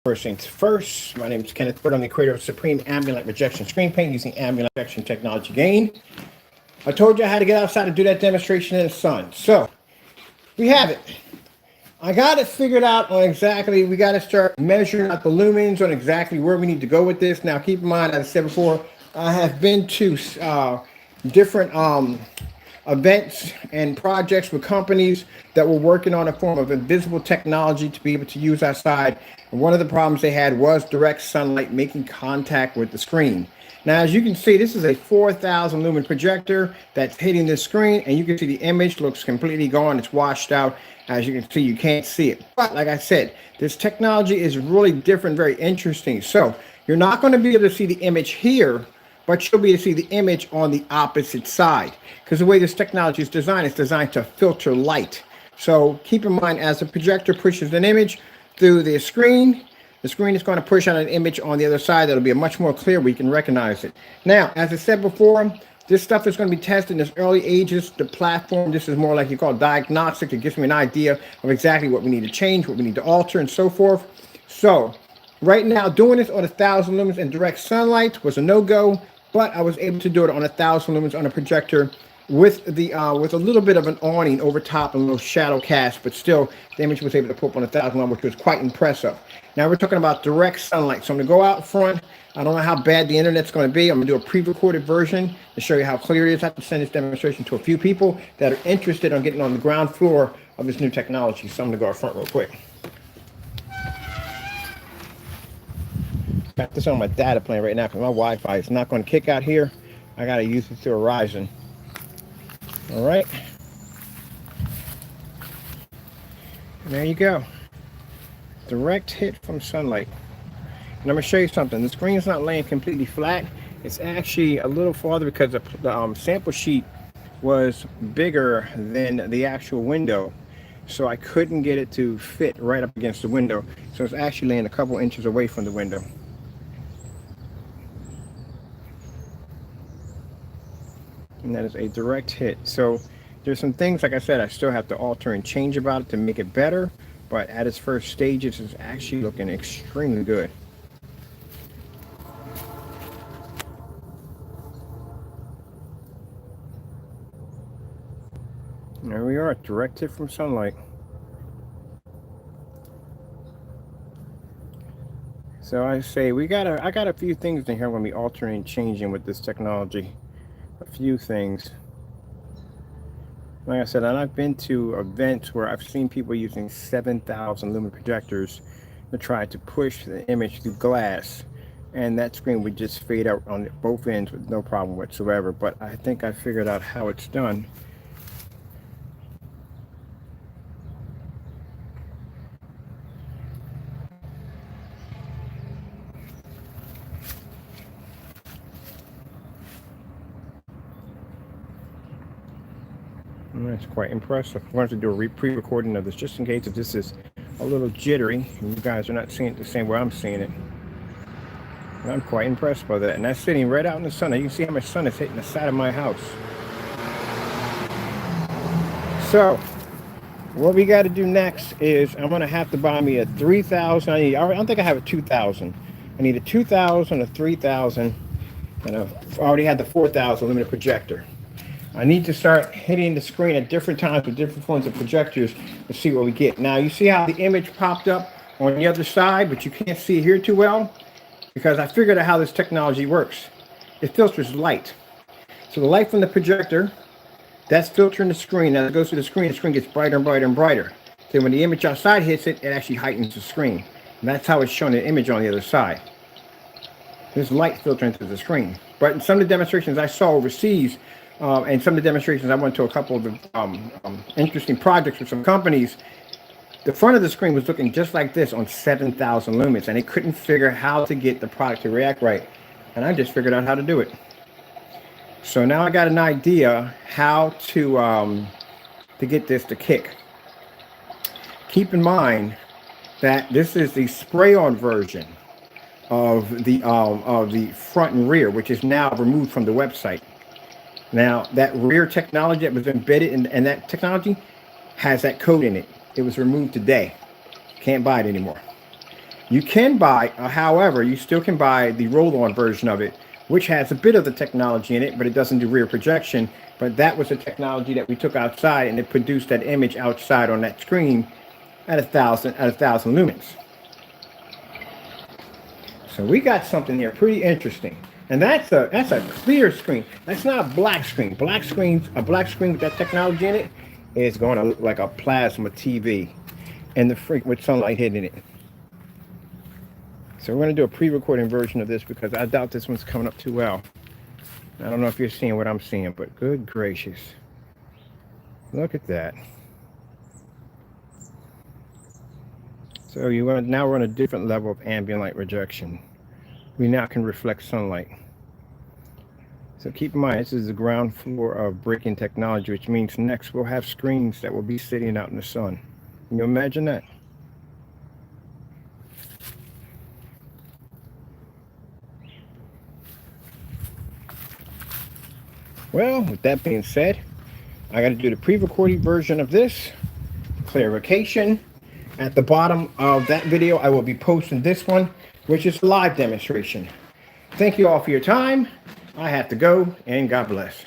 First things first, my name is Kenneth Bird. I'm the creator of Supreme Ambient Rejection Screen Paint using ambient rejection technology gain. I told you how to get outside and do that demonstration in the sun. So, we have it. I got it figured out on exactly, we got to start measuring out the lumens on exactly where we need to go with this. Now, keep in mind, as I said before, I have been to different events and projects with companies that were working on a form of invisible technology to be able to use outside. And one of the problems they had was direct sunlight making contact with the screen. Now, as you can see, this is a 4,000 lumen projector that's hitting the screen, and you can see the image looks completely gone. It's washed out. As you can see, you can't see it. But like I said, this technology is really different, very interesting. So you're not going to be able to see the image here, but you'll be able to see the image on the opposite side. Because the way this technology is designed, it's designed to filter light. So keep in mind, as the projector pushes an image through the screen is going to push out an image on the other side that'll be much more clear where you can recognize it. Now, as I said before, this stuff is going to be tested in its early ages. The platform, this is more like you call diagnostic. It gives me an idea of exactly what we need to change, what we need to alter, and so forth. So, right now, doing this on 1,000 lumens in direct sunlight was a no-go, but I was able to do it on 1,000 lumens on a projector with the with a little bit of an awning over top and a little shadow cast, but still the image was able to put up on 1,000 lumens, which was quite impressive. Now we're talking about direct sunlight. So I'm going to go out front. I don't know how bad the internet's going to be. I'm going to do a pre-recorded version to show you how clear it is. I have to send this demonstration to a few people that are interested in getting on the ground floor of this new technology. So I'm going to go out front real quick. Got this on my data plan right now because my Wi-Fi is not going to kick out here. I got to use it through Verizon. All right. And there you go. Direct hit from sunlight. And I'm going to show you something. The screen is not laying completely flat. It's actually a little farther because the sample sheet was bigger than the actual window. So I couldn't get it to fit right up against the window. So it's actually laying a couple inches away from the window. And that is a direct hit. So there's some things, like I said, I still have to alter and change about it to make it better. But at its first stages, it's actually looking extremely good. There we are, direct hit from sunlight. So I say I got a few things in here I'm going to be altering and changing with this technology. A few things. Like I said, and I've been to events where I've seen people using 7,000 lumen projectors to try to push the image through glass, and that screen would just fade out on both ends with no problem whatsoever. But I think I figured out how it's done. And that's quite impressive. I wanted to do a pre-recording of this just in case if this is a little jittery and you guys are not seeing it the same way I'm seeing it. And I'm quite impressed by that. And that's sitting right out in the sun. You can see how much sun is hitting the side of my house. So what we got to do next is I'm going to have to buy me a 3,000. I don't think I have a 2,000. I need a 2,000, a 3,000, and I've already had the 4,000 lumen projector. I need to start hitting the screen at different times with different forms of projectors to see what we get. Now, you see how the image popped up on the other side, but you can't see it here too well? Because I figured out how this technology works. It filters light. So the light from the projector, that's filtering the screen. As it goes through the screen gets brighter and brighter and brighter. So when the image outside hits it, it actually heightens the screen. And that's how it's showing the image on the other side. There's light filtering through the screen. But in some of the demonstrations I saw overseas, and some of the demonstrations I went to a couple of interesting projects with some companies, the front of the screen was looking just like this on 7,000 lumens, and they couldn't figure how to get the product to react right. And I just figured out how to do it. So now I got an idea how to get this to kick. Keep in mind that this is the spray-on version of the front and rear, which is now removed from the website. Now, that rear technology that was embedded in that technology has that code in it. It was removed today. Can't buy it anymore. You can buy, however, you still can buy the roll-on version of it, which has a bit of the technology in it, but it doesn't do rear projection. But that was the technology that we took outside, and it produced that image outside on that screen at 1,000 lumens. So we got something here pretty interesting, and that's a clear screen. That's not a black screen. A black screen with that technology in it is going to look like a plasma TV, and with sunlight hitting it. So we're going to do a pre-recording version of this because I doubt this one's coming up too well. I don't know if you're seeing what I'm seeing, but good gracious. Look at that. So now we're on a different level of ambient light rejection. We now can reflect sunlight. So keep in mind, this is the ground floor of breaking technology, which means next we'll have screens that will be sitting out in the sun. Can you imagine that? Well, with that being said, I got to do the pre-recorded version of this. Clarification. At the bottom of that video, I will be posting this one, which is a live demonstration. Thank you all for your time. I have to go, and God bless.